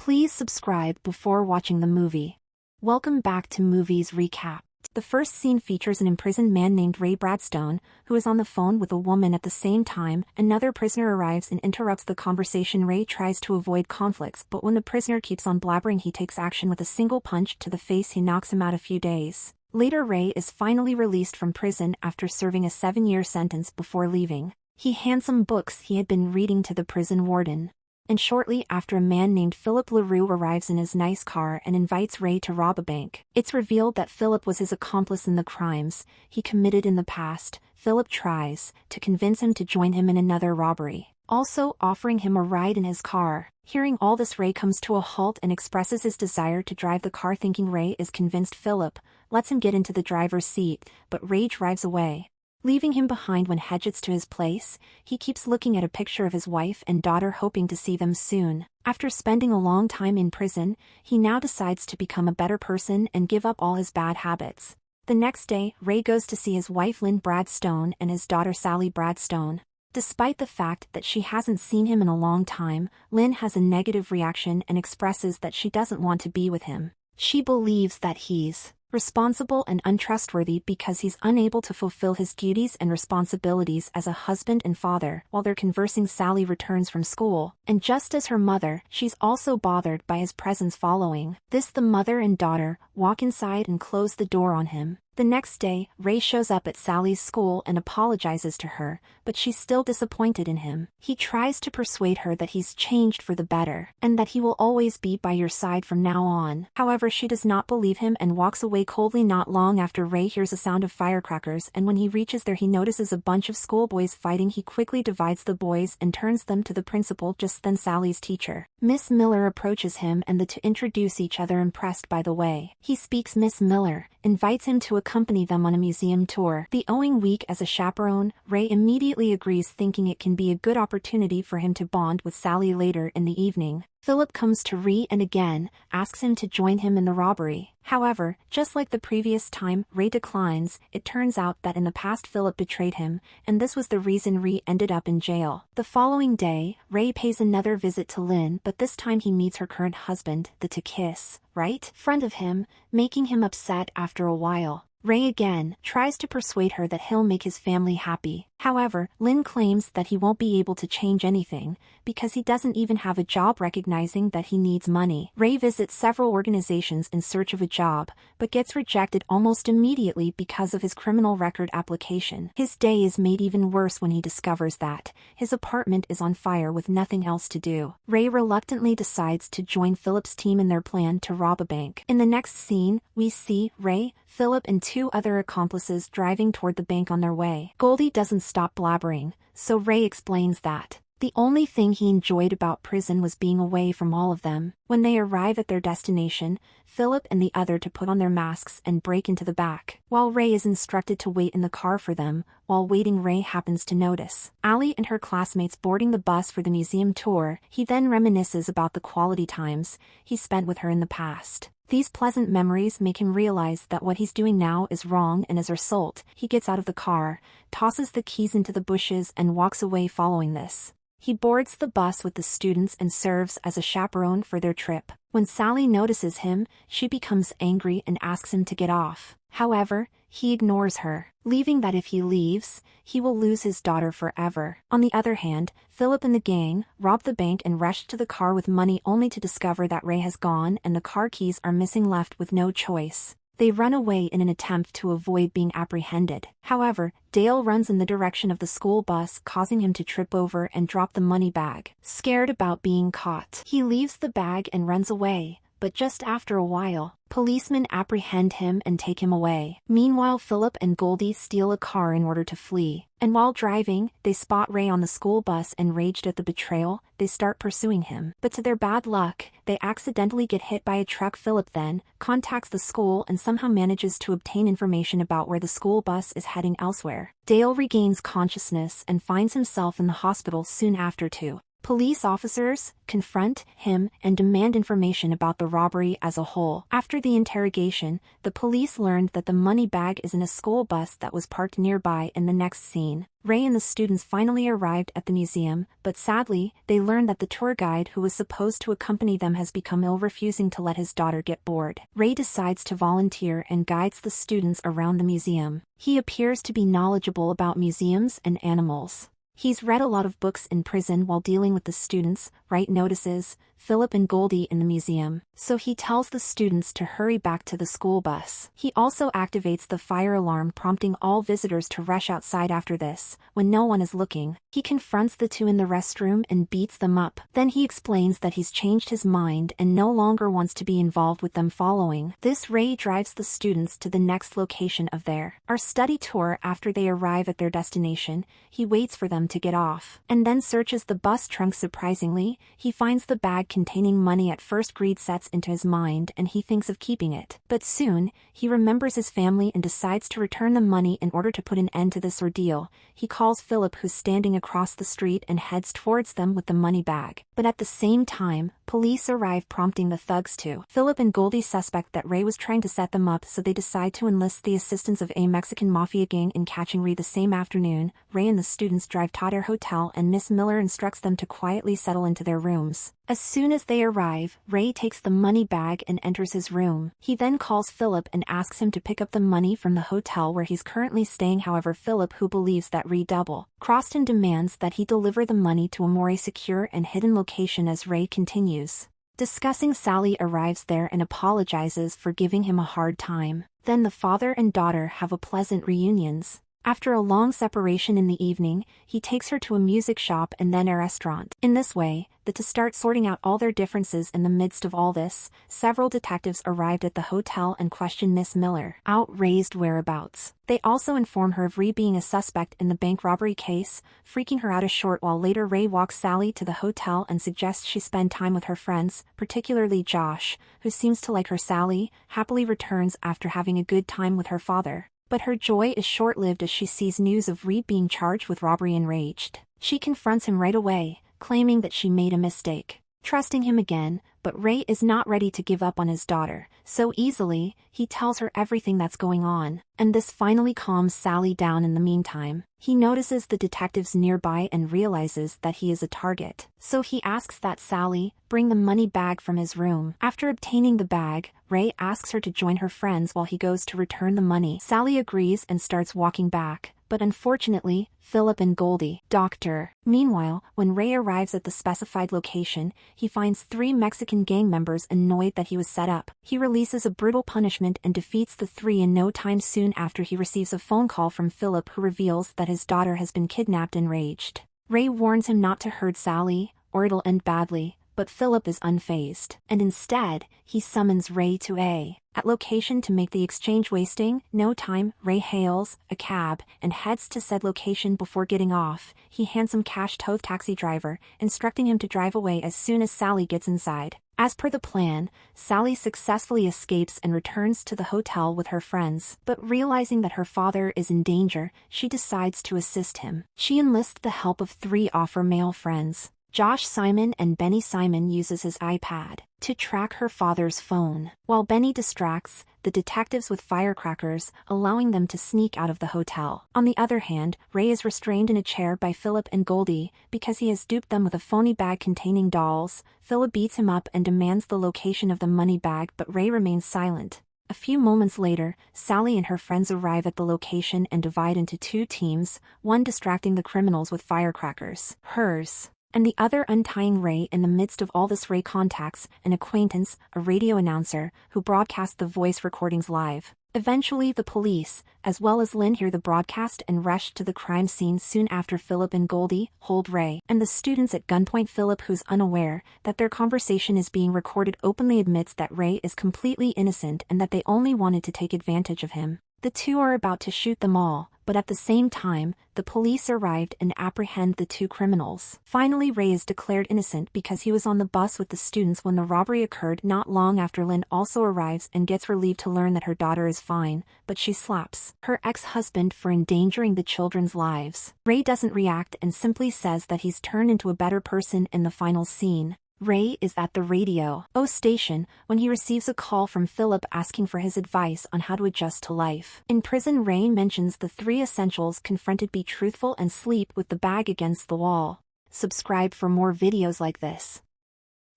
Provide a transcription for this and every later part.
Please subscribe before watching the movie. Welcome back to Movies Recap. The first scene features an imprisoned man named Ray Bradstone, who is on the phone with a woman at the same time. Another prisoner arrives and interrupts the conversation. Ray tries to avoid conflicts, but when the prisoner keeps on blabbering, he takes action with a single punch to the face. He knocks him out a few days. Later, Ray is finally released from prison after serving a 7-year sentence. Before leaving, he hands some books he had been reading to the prison warden. And shortly after, a man named Philip LaRue arrives in his nice car and invites Ray to rob a bank. It's revealed that Philip was his accomplice in the crimes he committed in the past. Philip tries to convince him to join him in another robbery, also offering him a ride in his car. Hearing all this, Ray comes to a halt and expresses his desire to drive the car. Thinking Ray is convinced, Philip lets him get into the driver's seat, but Ray drives away, leaving him behind. When he gets to his place, he keeps looking at a picture of his wife and daughter, hoping to see them soon. After spending a long time in prison, he now decides to become a better person and give up all his bad habits. The next day, Ray goes to see his wife Lynn Bradstone and his daughter Sally Bradstone. Despite the fact that she hasn't seen him in a long time, Lynn has a negative reaction and expresses that she doesn't want to be with him. She believes that he's responsible and untrustworthy because he's unable to fulfill his duties and responsibilities as a husband and father. While they're conversing, Sally returns from school, and just as her mother, she's also bothered by his presence. Following this, the mother and daughter walk inside and close the door on him. The next day, Ray shows up at Sally's school and apologizes to her, but she's still disappointed in him. He tries to persuade her that he's changed for the better, and that he will always be by your side from now on. However, she does not believe him and walks away coldly. Not long after, Ray hears a sound of firecrackers, and when he reaches there, he notices a bunch of schoolboys fighting. He quickly divides the boys and turns them to the principal. Just then, Sally's teacher, Miss Miller, approaches him and the two introduce each other. Impressed by the way he speaks, Miss Miller invites him to accompany them on a museum tour. The following week, as a chaperone, Ray immediately agrees, thinking it can be a good opportunity for him to bond with Sally. Later in the evening, Philip comes to Ray and again asks him to join him in the robbery. However, just like the previous time, Ray declines. It turns out that in the past, Philip betrayed him, and this was the reason Ray ended up in jail. The following day, Ray pays another visit to Lynn, but this time he meets her current husband, to kiss right in front of him, making him upset. After a while, Ray again tries to persuade her that he'll make his family happy. However, Lynn claims that he won't be able to change anything because he doesn't even have a job, recognizing that he needs money. Ray visits several organizations in search of a job, but gets rejected almost immediately because of his criminal record application. His day is made even worse when he discovers that his apartment is on fire with nothing else to do. Ray reluctantly decides to join Philip's team in their plan to rob a bank. In the next scene, we see Ray, Philip, and 2 other accomplices driving toward the bank. On their way, Goldie doesn't stop blabbering, so Ray explains that the only thing he enjoyed about prison was being away from all of them. When they arrive at their destination, Philip and the other to put on their masks and break into the back, while Ray is instructed to wait in the car for them. While waiting, Ray happens to notice Allie and her classmates boarding the bus for the museum tour. He then reminisces about the quality times he spent with her in the past. These pleasant memories make him realize that what he's doing now is wrong, and as a result, he gets out of the car, tosses the keys into the bushes, and walks away. Following this, he boards the bus with the students and serves as a chaperone for their trip. When Sally notices him, she becomes angry and asks him to get off. However, he ignores her, leaving that if he leaves, he will lose his daughter forever. On the other hand, Philip and the gang rob the bank and rush to the car with money, only to discover that Ray has gone and the car keys are missing. Left with no choice, they run away in an attempt to avoid being apprehended. However, Dale runs in the direction of the school bus, causing him to trip over and drop the money bag. Scared about being caught, he leaves the bag and runs away. But just after a while, policemen apprehend him and take him away. Meanwhile, Philip and Goldie steal a car in order to flee, and while driving, they spot Ray on the school bus. Enraged at the betrayal, they start pursuing him. But to their bad luck, they accidentally get hit by a truck. Philip then contacts the school and somehow manages to obtain information about where the school bus is heading elsewhere. Dale regains consciousness and finds himself in the hospital soon after too. Police officers confront him and demand information about the robbery as a whole. After the interrogation, the police learned that the money bag is in a school bus that was parked nearby. In the next scene, Ray and the students finally arrived at the museum, but sadly, they learned that the tour guide who was supposed to accompany them has become ill, refusing to let his daughter get bored. Ray decides to volunteer and guides the students around the museum. He appears to be knowledgeable about museums and animals. He's read a lot of books in prison while dealing with the students. Ray notices Philip and Goldie in the museum, so he tells the students to hurry back to the school bus. He also activates the fire alarm, prompting all visitors to rush outside after this. When no one is looking, he confronts the two in the restroom and beats them up. Then he explains that he's changed his mind and no longer wants to be involved with them. Following this, Ray drives the students to the next location of their study tour. After they arrive at their destination, he waits for them to get off, and then searches the bus trunk. Surprisingly, he finds the bag containing money. At first, greed sets into his mind and he thinks of keeping it, but soon, he remembers his family and decides to return the money in order to put an end to this ordeal. He calls Philip, who's standing across the street, and heads towards them with the money bag. But at the same time, police arrive, prompting the thugs to. Philip and Goldie suspect that Ray was trying to set them up, so they decide to enlist the assistance of a Mexican mafia gang in catching Ray. The same afternoon, Ray and the students drive to their hotel and Miss Miller instructs them to quietly settle into their rooms. As soon as they arrive, Ray takes the money bag and enters his room. He then calls Philip and asks him to pick up the money from the hotel where he's currently staying. However, Philip, who believes that Ray double-crossed him, demands that he deliver the money to a more secure and hidden location. As Ray continues discussing, Sally arrives there and apologizes for giving him a hard time. Then the father and daughter have a pleasant reunions. After a long separation in the evening, he takes her to a music shop and then a restaurant. In this way, the two start sorting out all their differences. In the midst of all this, several detectives arrived at the hotel and question Miss Miller outrageous whereabouts. They also inform her of Ray being a suspect in the bank robbery case, freaking her out. A short while later, Ray walks Sally to the hotel and suggests she spend time with her friends, particularly Josh, who seems to like her. Sally happily returns after having a good time with her father. But her joy is short-lived as she sees news of Ray being charged with robbery. Enraged, she confronts him right away, claiming that she made a mistake, trusting him again. But Ray is not ready to give up on his daughter so easily. He tells her everything that's going on, and this finally calms Sally down. In the meantime, he notices the detectives nearby and realizes that he is a target, so he asks that Sally bring the money bag from his room. After obtaining the bag, Ray asks her to join her friends while he goes to return the money. Sally agrees and starts walking back, but unfortunately, Philip and Goldie doctor. Meanwhile, when Ray arrives at the specified location, he finds 3 Mexican gang members. Annoyed that he was set up, he releases a brutal punishment and defeats the 3 in no time. Soon after, he receives a phone call from Philip, who reveals that his daughter has been kidnapped. Enraged, Ray warns him not to hurt Sally, or it'll end badly. But Philip is unfazed, and instead, he summons Ray to a location to make the exchange. Wasting no time, Ray hails a cab and heads to said location. Before getting off, he hands some cash to the taxi driver, instructing him to drive away as soon as Sally gets inside. As per the plan, Sally successfully escapes and returns to the hotel with her friends. But realizing that her father is in danger, she decides to assist him. She enlists the help of 3 offer male friends. Josh Simon and Benny Simon uses his iPad to track her father's phone, while Benny distracts the detectives with firecrackers, allowing them to sneak out of the hotel. On the other hand, Ray is restrained in a chair by Philip and Goldie because he has duped them with a phony bag containing dolls. Philip beats him up and demands the location of the money bag, but Ray remains silent. A few moments later, Sally and her friends arrive at the location and divide into 2 teams, one distracting the criminals with firecrackers, hers, and the other untying Ray. In the midst of all this, Ray contacts an acquaintance, a radio announcer, who broadcasts the voice recordings live. Eventually, the police, as well as Lynn, hear the broadcast and rush to the crime scene. Soon after, Philip and Goldie hold Ray and the students at gunpoint. Philip, who's unaware that their conversation is being recorded, openly admits that Ray is completely innocent and that they only wanted to take advantage of him. The two are about to shoot them all, but at the same time, the police arrived and apprehend the two criminals. Finally, Ray is declared innocent because he was on the bus with the students when the robbery occurred. Not long after, Lynn also arrives and gets relieved to learn that her daughter is fine, but she slaps her ex-husband for endangering the children's lives. Ray doesn't react and simply says that he's turned into a better person in the final scene. Ray is at the radio station when he receives a call from Philip asking for his advice on how to adjust to life. In prison, Ray mentions the 3 essentials confronted: be truthful and sleep with the bag against the wall. Subscribe for more videos like this.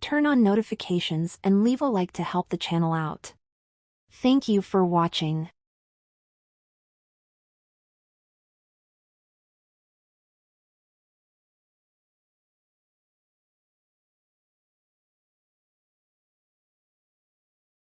Turn on notifications and leave a like to help the channel out. Thank you for watching.